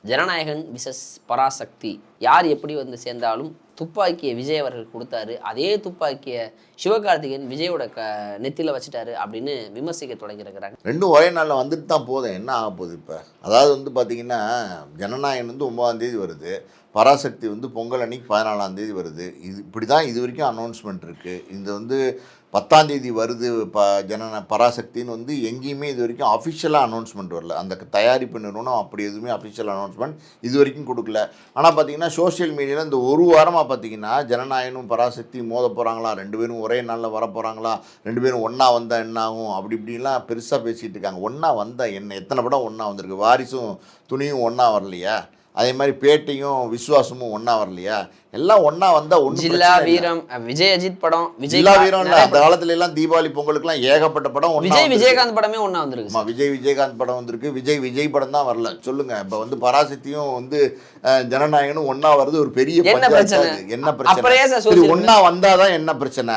Jananayagan versus Parasakthi யார் எப்படி வந்து சேர்ந்தாலும் துப்பாக்கியை விஜய் அவர்கள் கொடுத்தாரு, அதே துப்பாக்கியை சிவகார்த்திகேயன் விஜயோட நெத்தியில் வச்சுட்டாரு அப்படின்னு விமர்சிக்க தொடங்கியிருக்கிறாங்க. ரெண்டும் ஒரே நாளில் வந்துட்டு தான் போதும், என்ன ஆக போகுது இப்போ? அதாவது வந்து பார்த்திங்கன்னா, ஜனநாயகன் வந்து 9ஆம் வருது, பராசக்தி வந்து பொங்கல் அன்னைக்கு 14ஆம் வருது. இது இப்படி தான் இது வரைக்கும் அனௌன்ஸ்மெண்ட் இருக்குது. இது வந்து 10ஆம் வருது பராசக்தின்னு வந்து எங்கேயுமே இது வரைக்கும் அஃபிஷியலாக அனௌன்ஸ்மெண்ட் வரல. அந்த தயாரிப்பு நிறுவனம் அப்படி எதுவுமே அஃபிஷியல் அனௌன்ஸ்மெண்ட் இது வரைக்கும் கொடுக்கல. ஆனால் பார்த்திங்கன்னா சோஷியல் மீடியாவில் இந்த ஒரு வாரமாக பார்த்திங்கன்னா ஜனநாயகனும் பராசக்தியும் மோத போகிறாங்களா, 2 பேரும் ஒரே நாளில் வர போகிறாங்களா, 2 பேரும் ஒன்றா வந்தால் என்ன ஆகும் அப்படி இப்படிலாம் பெருசாக பேசிகிட்டு இருக்காங்க. ஒன்றா வந்தால் என்ன, எத்தனை படம் ஒன்றா வந்திருக்கு? வாரிசும் துணியும் ஒன்றா வரலையா? அதே மாதிரி பேட்டையும் விஸ்வாசமும் ஒன்றா வரலையா? எல்லாம் ஒன்றா வந்தால் ஒன்று. ஜில்லா வீரம், விஜய் அஜித் படம், ஜில்லா வீரம் இல்லை, அந்த காலத்துல எல்லாம் தீபாவளி பொங்கலுக்குலாம் ஏகப்பட்ட படம். விஜயகாந்த் படமே ஒன்றா வந்துருக்கு. விஜயகாந்த் படம் வந்திருக்கு. விஜய் படம் தான் வரல. சொல்லுங்க, இப்போ வந்து பராசக்தியும் வந்து ஜனநாயகனும் ஒன்றா வருது, ஒரு பெரிய என்ன பிரச்சனை? ஒன்றா வந்தாதான் என்ன பிரச்சனை?